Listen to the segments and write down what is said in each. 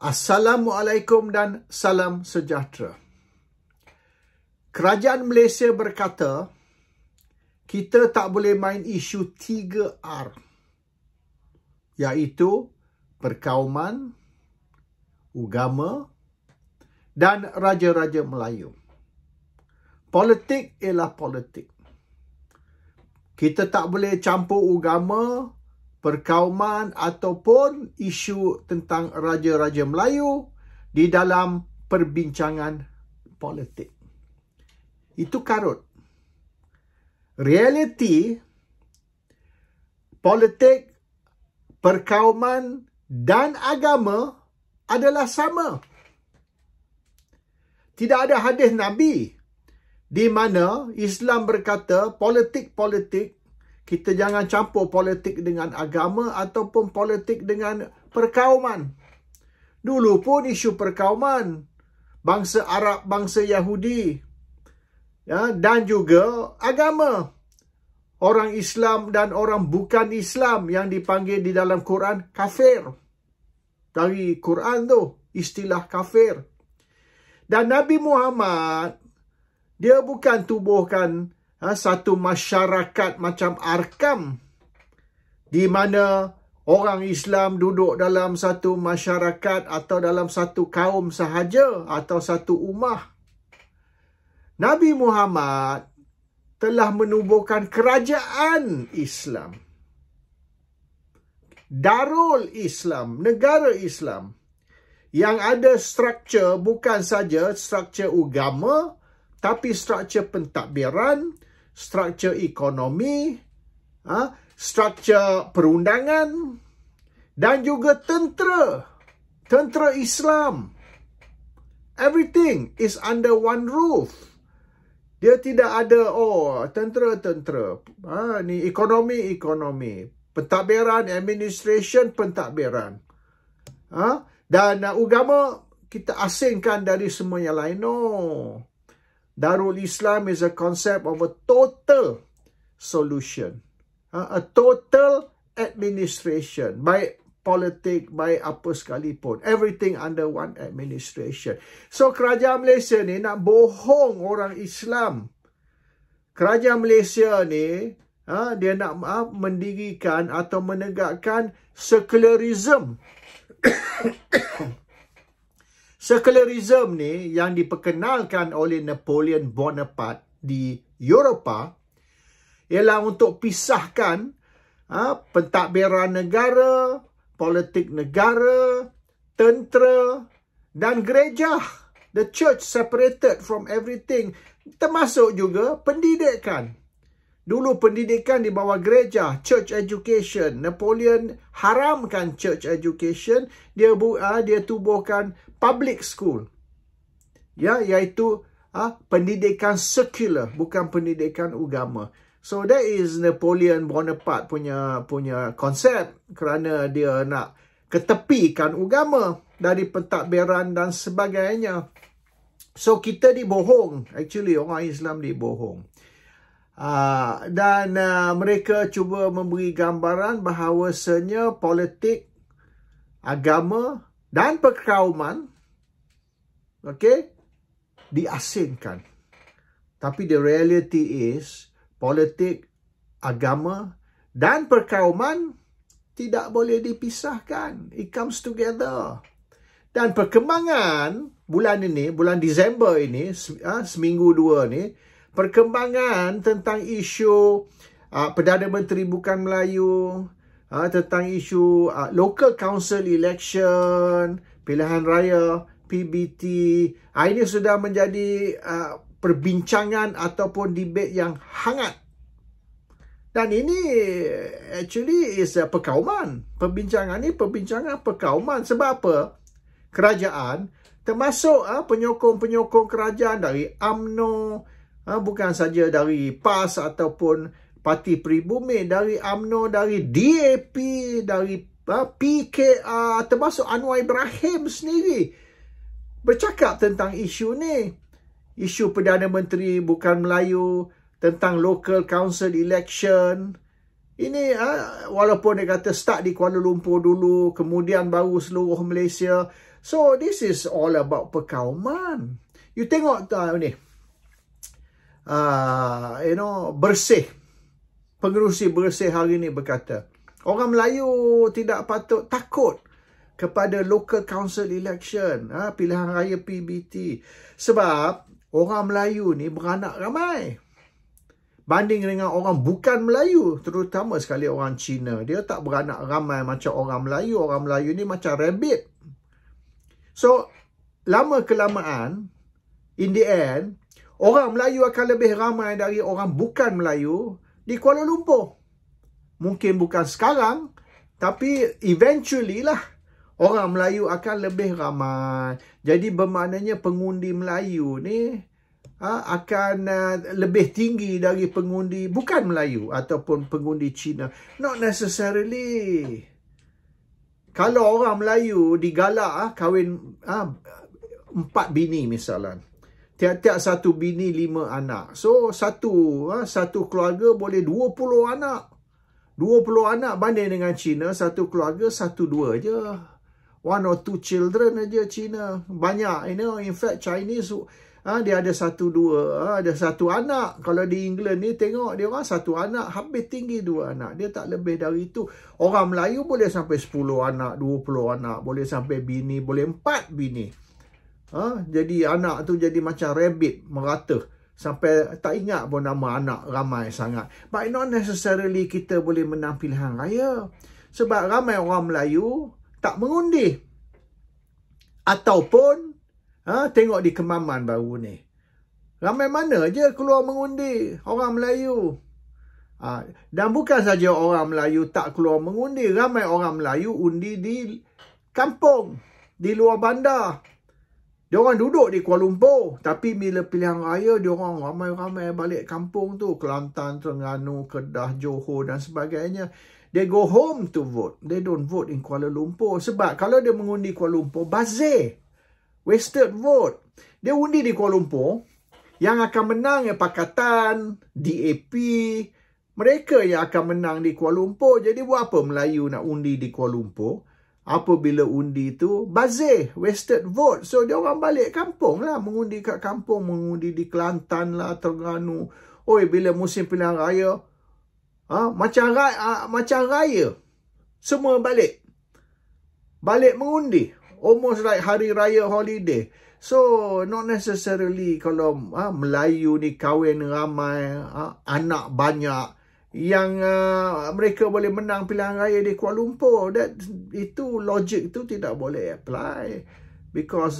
Assalamualaikum dan salam sejahtera. Kerajaan Malaysia berkata, kita tak boleh main isu 3R, iaitu perkauman, agama dan raja-raja Melayu. Politik ialah politik. Kita tak boleh campur agama, perkauman ataupun isu tentang raja-raja Melayu di dalam perbincangan politik. Itu karut. Realiti, politik, perkauman dan agama adalah sama. Tidak ada hadis Nabi di mana Islam berkata politik-politik, kita jangan campur politik dengan agama ataupun politik dengan perkauman. Dulu pun isu perkauman, bangsa Arab, bangsa Yahudi, dan juga agama. Orang Islam dan orang bukan Islam yang dipanggil di dalam Quran kafir. Dari Quran tu, istilah kafir. Dan Nabi Muhammad, dia bukan tubuhkan satu masyarakat macam Arkam, di mana orang Islam duduk dalam satu masyarakat atau dalam satu kaum sahaja atau satu ummah. Nabi Muhammad telah menubuhkan kerajaan Islam, Darul Islam, negara Islam, yang ada struktur bukan saja struktur agama, tapi struktur pentadbiran, struktur ekonomi, struktur perundangan dan juga tentera. Tentera Islam. Everything is under one roof. Dia tidak ada, tentera. Ni ekonomi. Pentadbiran, administration, pentadbiran. Dan agama kita asingkan dari semua yang lain. No. Darul Islam is a concept of a total solution. A total administration. Baik politik, baik apa sekalipun. Everything under one administration. So, kerajaan Malaysia ni nak bohong orang Islam. Kerajaan Malaysia ni, dia nak mendirikan atau menegakkan sekularisme. Sekularisme ni yang diperkenalkan oleh Napoleon Bonaparte di Eropah ialah untuk pisahkan pentadbiran negara, politik negara, tentera dan gereja. The church separated from everything. Termasuk juga pendidikan. Dulu pendidikan di bawah gereja, church education. Napoleon haramkan church education. Dia tubuhkan public school. Iaitu pendidikan sekular, bukan pendidikan agama. So that is Napoleon Bonaparte punya konsep, kerana dia nak ketepikan agama dari pentadbiran dan sebagainya. So kita dibohong. Actually orang Islam dibohong. Dan mereka cuba memberi gambaran bahawasanya politik, agama dan perkauman diasingkan. Tapi the reality is politik, agama dan perkauman tidak boleh dipisahkan. It comes together. Dan perkembangan bulan ini, bulan Disember ini, seminggu dua ni, perkembangan tentang isu Perdana Menteri bukan Melayu, tentang isu local council election, pilihan raya, PBT, ini sudah menjadi perbincangan ataupun debate yang hangat. Dan ini actually is perkauman. Perbincangan ni perbincangan perkauman. Sebab apa? Kerajaan, termasuk penyokong-penyokong kerajaan dari UMNO, bukan saja dari PAS ataupun Parti Pribumi, dari UMNO, dari DAP, dari PKR, termasuk Anwar Ibrahim sendiri bercakap tentang isu ni. Isu Perdana Menteri bukan Melayu, tentang local council election. Ini walaupun dia kata start di Kuala Lumpur dulu, kemudian baru seluruh Malaysia. So this is all about perkauman. You tengok ni, bersih. Pengerusi bersih hari ni berkata, orang Melayu tidak patut takut kepada local council election, pilihan raya PBT. Sebab orang Melayu ni beranak ramai. Banding dengan orang bukan Melayu, terutama sekali orang Cina. Dia tak beranak ramai macam orang Melayu. Orang Melayu ni macam rabbit. So, lama kelamaan, in the end, orang Melayu akan lebih ramai dari orang bukan Melayu di Kuala Lumpur. Mungkin bukan sekarang, tapi eventually lah, orang Melayu akan lebih ramai. Jadi bermaknanya pengundi Melayu ni akan lebih tinggi dari pengundi bukan Melayu ataupun pengundi Cina. Not necessarily. Kalau orang Melayu digalak kahwin 4 bini misalnya. Tiap-tiap satu bini 5 anak. So satu keluarga boleh 20 anak. 20 anak banding dengan Cina, satu keluarga 1-2 je. 1 or 2 children aja Cina. Banyak, in fact Chinese dia ada 1-2, ada 1 anak. Kalau di England ni tengok dia orang 1 anak, habis tinggi 2 anak. Dia tak lebih dari itu. Orang Melayu boleh sampai 10 anak, 20 anak, boleh sampai bini, boleh 4 bini. Jadi anak tu jadi macam rabbit, merata. Sampai tak ingat pun nama anak ramai sangat. But not necessarily kita boleh menang pilihan raya. Sebab ramai orang Melayu tak mengundi. Ataupun tengok di Kemaman baru ni. Ramai mana je keluar mengundi orang Melayu. Dan bukan saja orang Melayu tak keluar mengundi. Ramai orang Melayu undi di kampung, di luar bandar. Diorang duduk di Kuala Lumpur. Tapi bila pilihan raya, diorang ramai-ramai balik kampung tu. Kelantan, Terengganu, Kedah, Johor dan sebagainya. They go home to vote. They don't vote in Kuala Lumpur. Sebab kalau dia mengundi Kuala Lumpur, bazir. Wasted vote. Dia undi di Kuala Lumpur. Yang akan menang Pakatan, DAP. Mereka yang akan menang di Kuala Lumpur. Jadi buat apa Melayu nak undi di Kuala Lumpur? Apabila undi tu bazir, wasted vote. So dia orang balik kampung lah. Mengundi kat kampung. Mengundi di Kelantan lah, Terengganu. Oi, bila musim pilihan raya, macam raya. Semua balik. Balik mengundi. Almost like hari raya holiday. So, not necessarily kalau Melayu ni kahwin ramai, anak banyak, yang mereka boleh menang pilihan raya di Kuala Lumpur. Itu logik tu tidak boleh apply. Because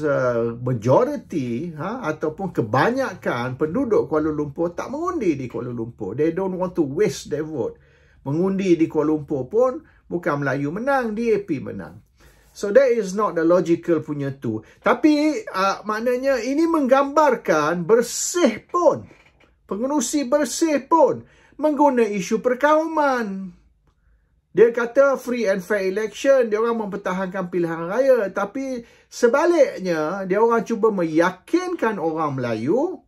majority ataupun kebanyakan penduduk Kuala Lumpur tak mengundi di Kuala Lumpur. They don't want to waste their vote. Mengundi di Kuala Lumpur pun bukan Melayu menang, DAP menang. So that is not the logical punya tu. Tapi maknanya ini menggambarkan bersih pun, pengerusi bersih pun mengguna isu perkauman. Dia kata free and fair election, dia orang mempertahankan pilihan raya. Tapi sebaliknya, dia orang cuba meyakinkan orang Melayu,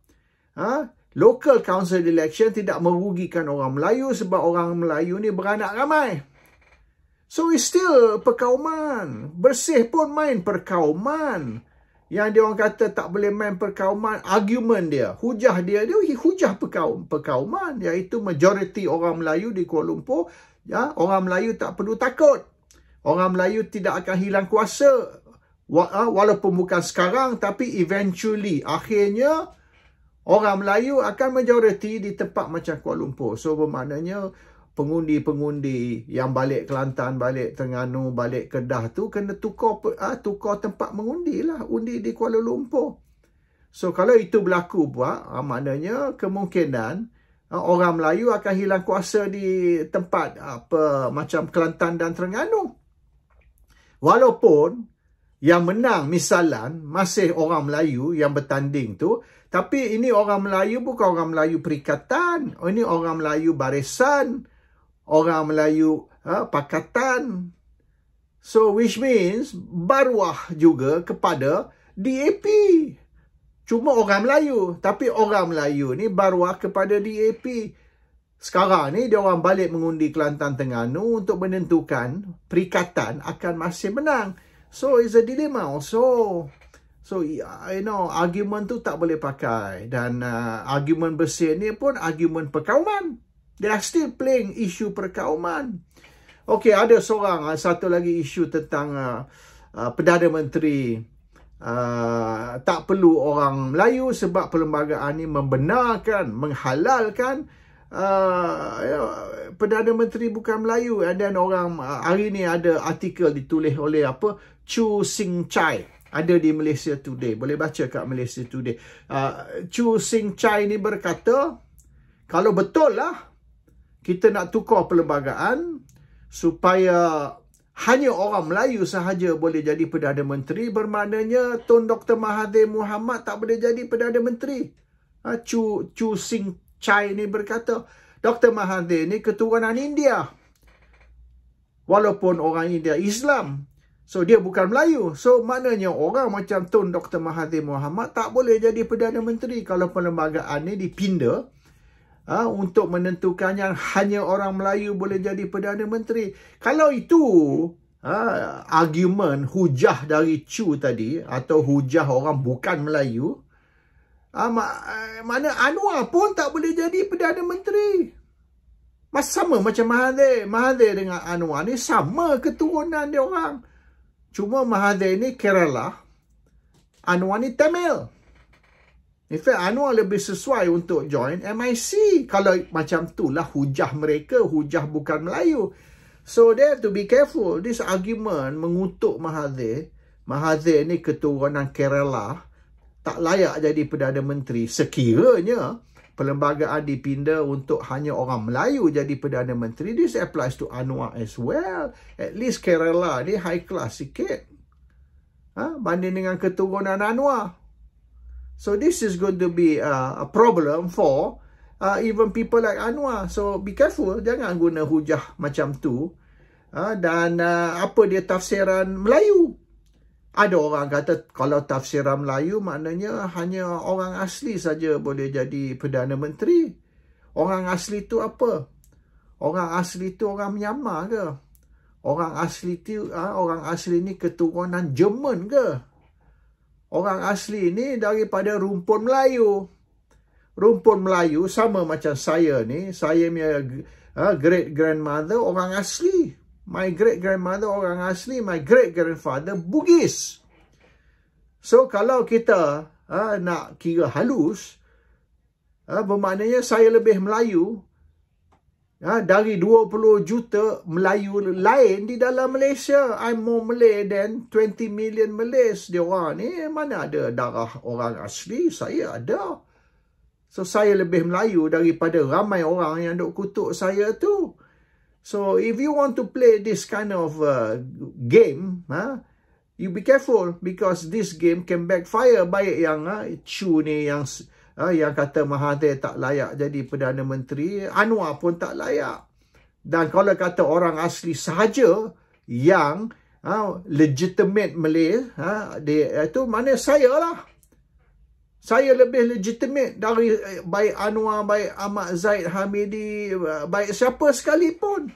local council election tidak merugikan orang Melayu sebab orang Melayu ni beranak ramai. So it's still perkauman. Bersih pun main perkauman. Yang dia orang kata tak boleh main perkauman, argument dia, hujah dia hujah perkauman, iaitu majoriti orang Melayu di Kuala Lumpur, orang Melayu tak perlu takut. Orang Melayu tidak akan hilang kuasa. Walaupun bukan sekarang, tapi eventually, akhirnya, orang Melayu akan majoriti di tempat macam Kuala Lumpur. So bermaknanya, pengundi-pengundi yang balik Kelantan, balik Terengganu, balik Kedah tu kena tukar tempat mengundi lah, undi di Kuala Lumpur. So kalau itu berlaku maknanya kemungkinan orang Melayu akan hilang kuasa di tempat macam Kelantan dan Terengganu. Walaupun yang menang misalan masih orang Melayu yang bertanding tu, tapi ini orang Melayu bukan orang Melayu perikatan, ini orang Melayu barisan, orang Melayu pakatan. So which means baruah juga kepada DAP. Cuma orang Melayu, tapi orang Melayu ni baruah kepada DAP. Sekarang ni dia orang balik mengundi Kelantan Terengganu untuk menentukan perikatan akan masih menang. So it's a dilemma also. So argument tu tak boleh pakai. Dan argument bersih ni pun argument perkauman. They are still playing isu perkauman. Okey, ada satu lagi isu tentang Perdana Menteri tak perlu orang Melayu sebab perlembagaan ni membenarkan, menghalalkan Perdana Menteri bukan Melayu. Dan orang hari ni ada artikel ditulis oleh Chu Sing Chai, ada di Malaysia Today, boleh baca kat Malaysia Today. Chu Sing Chai ni berkata, kalau betul lah kita nak tukar perlembagaan supaya hanya orang Melayu sahaja boleh jadi Perdana Menteri, bermaknanya Tun Dr. Mahathir Mohamad tak boleh jadi Perdana Menteri. Chu Sing Chai ni berkata, Dr. Mahathir ni keturunan India. Walaupun orang India Islam. So, dia bukan Melayu. So, maknanya orang macam Tun Dr. Mahathir Mohamad tak boleh jadi Perdana Menteri kalau perlembagaan ni dipinda untuk menentukan yang hanya orang Melayu boleh jadi Perdana Menteri. Kalau itu argument hujah dari Chu tadi, atau hujah orang bukan Melayu, mana Anwar pun tak boleh jadi Perdana Menteri. Sama macam Mahathir. Mahathir dengan Anwar ni sama keturunan dia orang. Cuma Mahathir ni Kerala, Anwar ni Tamil. In fact, Anwar lebih sesuai untuk join MIC. Kalau macam tu lah hujah mereka, hujah bukan Melayu. So, they have to be careful. This argument mengutuk Mahathir. Mahathir ni keturunan Kerala, tak layak jadi Perdana Menteri. Sekiranya perlembagaan dipinda untuk hanya orang Melayu jadi Perdana Menteri, this applies to Anwar as well. At least Kerala ni high class sikit. Banding dengan keturunan Anwar. So this is going to be a problem for even people like Anwar. So be careful, jangan guna hujah macam tu. Dan apa dia tafsiran Melayu? Ada orang kata kalau tafsiran Melayu maknanya hanya orang asli saja boleh jadi Perdana Menteri. Orang asli tu apa? Orang asli tu orang Myanmar ke? Orang asli ni keturunan Jerman ke? Orang asli ni daripada rumpun Melayu. Rumpun Melayu sama macam saya ni. Saya punya great-grandmother orang asli. My great-grandmother orang asli. My great-grandfather Bugis. So, kalau kita nak kira halus, bermaknanya saya lebih Melayu dari 20 juta Melayu lain di dalam Malaysia. I'm more Malay than 20 million Malays. Dia orang ni mana ada darah orang asli? Saya ada. So, saya lebih Melayu daripada ramai orang yang duk kutuk saya tu. So, if you want to play this kind of game, you be careful because this game can backfire. Baik yang Chu ni yang kata Mahathir tak layak jadi Perdana Menteri, Anwar pun tak layak. Dan kalau kata orang asli sahaja yang legitimate Malay, dia itu mana saya lah. Saya lebih legitimate dari baik Anwar, baik Ahmad Zaid Hamidi, baik siapa sekalipun.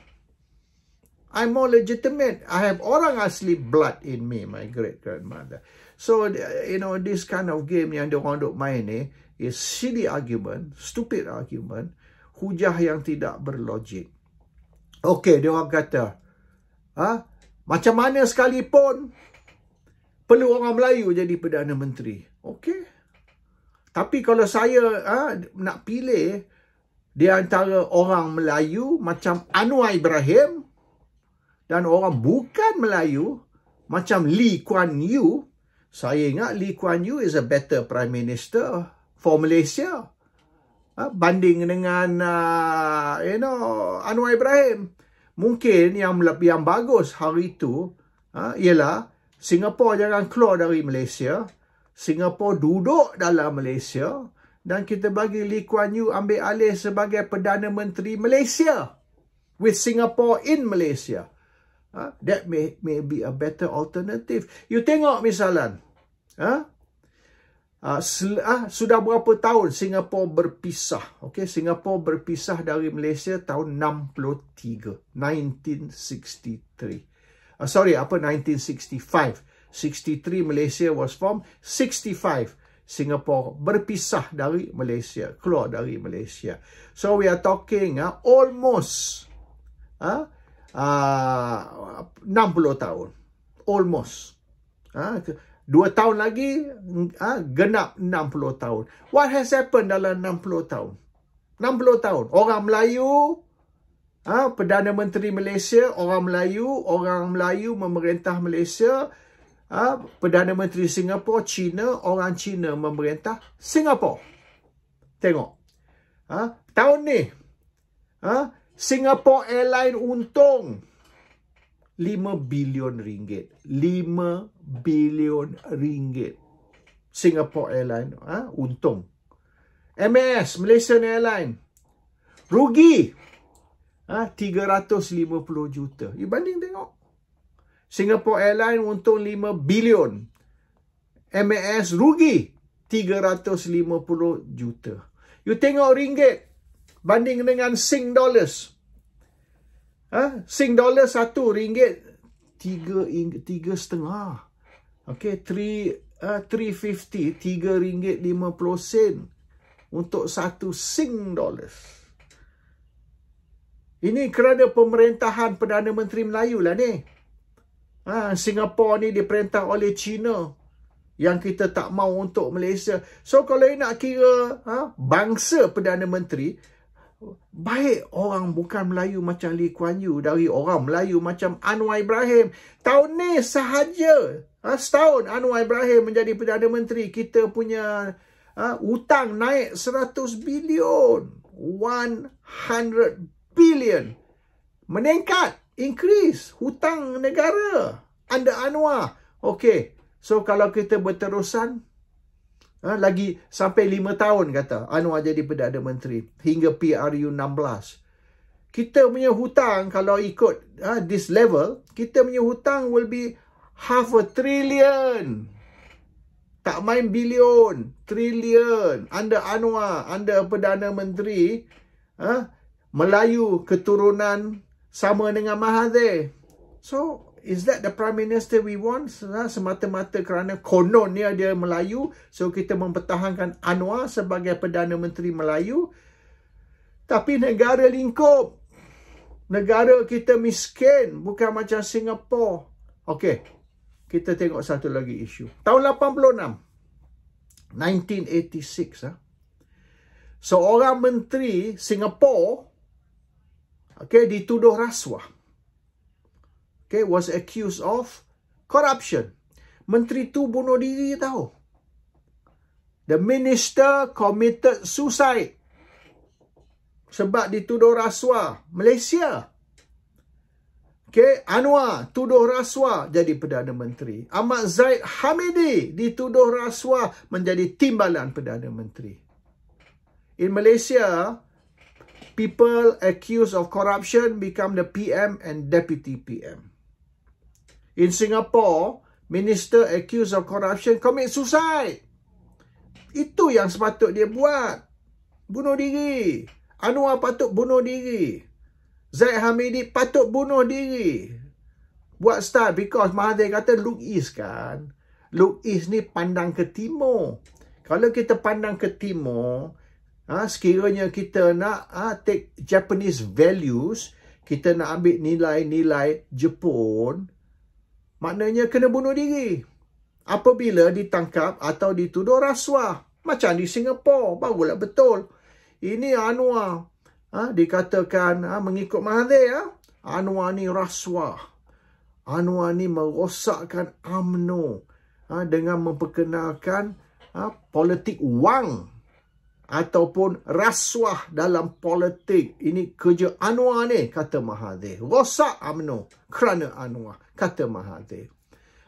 I'm more legitimate. I have orang asli blood in me, my great-grandmother. So, this kind of game yang diorang duk main ni, is silly argument, stupid argument, hujah yang tidak berlogik. Okey, dia orang kata, macam mana sekalipun perlu orang Melayu jadi Perdana Menteri. Okey. Tapi kalau saya nak pilih di antara orang Melayu macam Anwar Ibrahim dan orang bukan Melayu macam Lee Kuan Yew, saya ingat Lee Kuan Yew is a better Prime Minister for Malaysia banding dengan Anwar Ibrahim. Mungkin yang bagus hari itu ialah Singapura jangan keluar dari Malaysia, Singapura duduk dalam Malaysia, dan kita bagi Lee Kuan Yew ambil alih sebagai Perdana Menteri Malaysia with Singapore in Malaysia. That may be a better alternative. You tengok misalan sudah berapa tahun Singapura berpisah? Okey, Singapura berpisah dari Malaysia tahun 1963. 1965. 63 Malaysia was formed. 65 Singapore berpisah dari Malaysia, keluar dari Malaysia. So we are talking almost 60 tahun. Almost. 2 tahun lagi genap 60 tahun. What has happened dalam 60 tahun? 60 tahun. Orang Melayu, Perdana Menteri Malaysia, orang Melayu memerintah Malaysia. Perdana Menteri Singapura, China, orang China memerintah Singapura. Tengok. Tahun ni, Singapore Airlines untung 5 bilion ringgit. 5 bilion ringgit. Singapore Airlines untung. MAS, Malaysian Airlines, rugi 350 juta. You banding tengok. Singapore Airlines untung 5 bilion. MAS rugi 350 juta. You tengok ringgit banding dengan Sing dollars. Sing dollars 1 ringgit 3.5. Okey, 350, 3 ringgit 50 sen untuk 1 Sing dollars. Ini kerana pemerintahan Perdana Menteri Melayu lah ni. Singapura ni diperintah oleh China yang kita tak mau untuk Malaysia. So kalau nak kira bangsa Perdana Menteri, baik orang bukan Melayu macam Lee Kuan Yew, dari orang Melayu macam Anwar Ibrahim. Tahun ni sahaja, setahun Anwar Ibrahim menjadi Perdana Menteri, kita punya hutang naik 100 bilion. 100 billion. Meningkat. Increase hutang negara under Anwar. Okey, so kalau kita berterusan lagi sampai 5 tahun kata Anwar jadi Perdana Menteri hingga PRU 16, kita punya hutang kalau ikut this level, kita punya hutang will be 500 billion. Tak main bilion, trilion under Anwar, under Perdana Menteri. Melayu keturunan sama dengan Mahathir. So, is that the Prime Minister we want? Semata-mata kerana konon dia Melayu. So, kita mempertahankan Anwar sebagai Perdana Menteri Melayu. Tapi negara lingkup. Negara kita miskin. Bukan macam Singapura. Okey. Kita tengok satu lagi isu. Tahun 86. 1986. Seorang menteri Singapura dituduh rasuah. Was accused of corruption. Menteri tu bunuh diri tahu. The minister committed suicide sebab dituduh rasuah. Malaysia. Anwar tuduh rasuah jadi Perdana Menteri. Ahmad Zahid Hamidi dituduh rasuah menjadi timbalan Perdana Menteri. In Malaysia, people accused of corruption become the PM and Deputy PM. In Singapore, minister accused of corruption commit suicide. Itu yang sepatut dia buat. Bunuh diri. Anwar patut bunuh diri. Zahid Hamidi patut bunuh diri. Buat start because Mahathir kata look east kan. Look east ni pandang ke timur. Kalau kita pandang ke timur, sekiranya kita nak take Japanese values, kita nak ambil nilai-nilai Jepun, maknanya kena bunuh diri apabila ditangkap atau dituduh rasuah. Macam di Singapura, barulah betul. Ini Anwar dikatakan mengikut Mahathir, Anwar ni rasuah. Anwar ni merosakkan UMNO dengan memperkenalkan politik wang ataupun rasuah dalam politik. Ini kerja Anwar ni, kata Mahathir. Rosak UMNO kerana Anwar, kata Mahathir.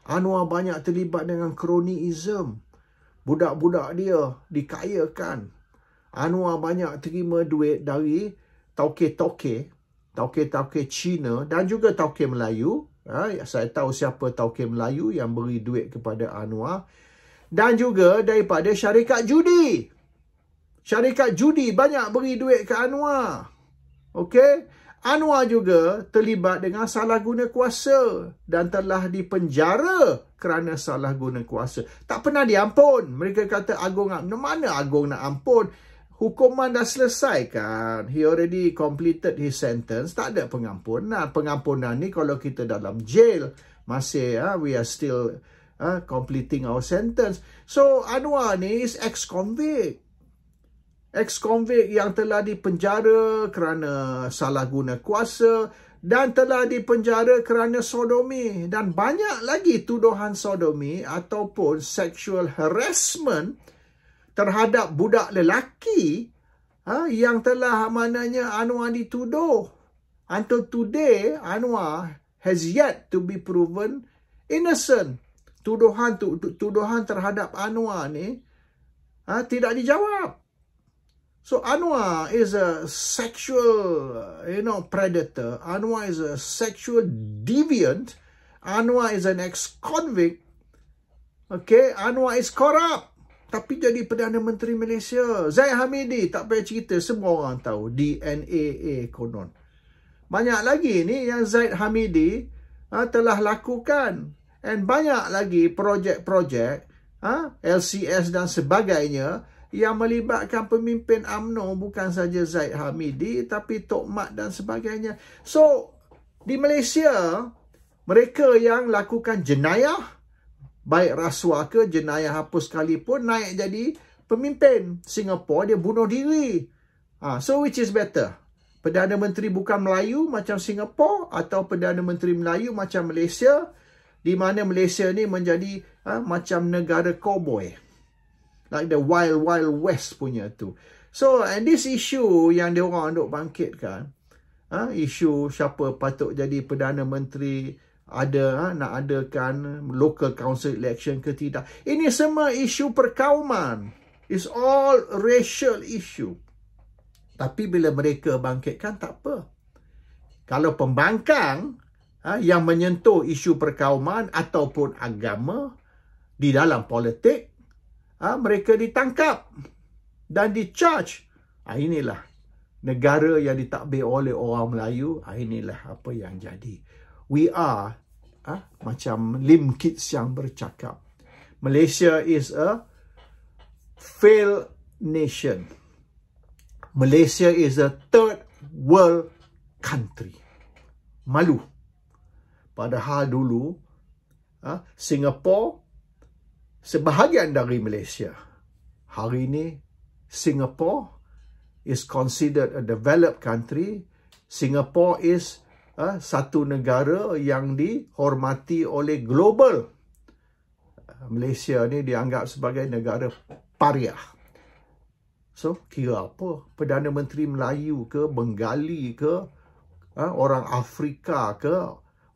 Anwar banyak terlibat dengan cronyism. Budak-budak dia dikayakan. Anwar banyak terima duit dari tauke-tauke Cina dan juga tauke Melayu. Saya tahu siapa tauke Melayu yang beri duit kepada Anwar. dan juga daripada syarikat judi. Syarikat judi banyak beri duit ke Anwar. Okey? Anwar juga terlibat dengan salah guna kuasa dan telah dipenjara kerana salah guna kuasa. Tak pernah diampun. Mereka kata Agong, mana Agong nak ampun? Hukuman dah selesai kan. He already completed his sentence. Tak ada pengampunan. Pengampunan ni kalau kita dalam jail, masih we are still completing our sentence. So Anwar ni is ex-convict. Ex-convict yang telah dipenjara kerana salah guna kuasa dan telah dipenjara kerana sodomi. Dan banyak lagi tuduhan sodomi ataupun sexual harassment terhadap budak lelaki yang telah maknanya Anwar dituduh. Until today, Anwar has yet to be proven innocent. Tuduhan terhadap Anwar ni tidak dijawab. So Anwar is a sexual, predator. Anwar is a sexual deviant. Anwar is an ex-convict. Okay, Anwar is corrupt. Tapi jadi Perdana Menteri Malaysia. Zaid Hamidi, tak payah cerita, semua orang tahu. DNAA konon. Banyak lagi ni yang Zaid Hamidi telah lakukan. And banyak lagi projek-projek, LCS dan sebagainya, yang melibatkan pemimpin UMNO, bukan saja Zaid Hamidi, tapi Tok Mat dan sebagainya. So, di Malaysia, mereka yang lakukan jenayah, baik rasuah ke jenayah apa sekalipun, naik jadi pemimpin. Singapura, dia bunuh diri. So, which is better? Perdana Menteri bukan Melayu macam Singapura, atau Perdana Menteri Melayu macam Malaysia, di mana Malaysia ni menjadi macam negara cowboy. Like the wild west punya tu. So, and this issue yang dia orang duk bangkitkan, isu siapa patut jadi Perdana Menteri, nak adakan local council election ke tidak. Ini semua isu perkauman. It's all racial issue. Tapi bila mereka bangkitkan, tak apa. Kalau pembangkang yang menyentuh isu perkauman ataupun agama di dalam politik, mereka ditangkap dan di-charge. Inilah negara yang ditadbir oleh orang Melayu. Inilah apa yang jadi. We are, macam Lim Kit Siang bercakap, Malaysia is a failed nation. Malaysia is a third world country. Malu. Padahal dulu, Singapura sebahagian dari Malaysia. Hari ini, Singapore is considered a developed country. Singapore is satu negara yang dihormati oleh global. Malaysia ni dianggap sebagai negara pariah. So, kira apa? Perdana Menteri Melayu ke, Bengali ke, orang Afrika ke,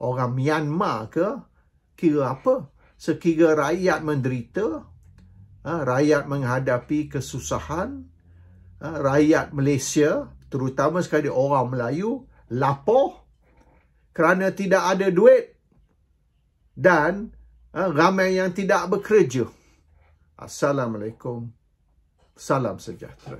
orang Myanmar ke, kira apa? Sekira rakyat menderita, rakyat menghadapi kesusahan, rakyat Malaysia, terutama sekali orang Melayu, lapar kerana tidak ada duit dan ramai yang tidak bekerja. Assalamualaikum. Salam sejahtera.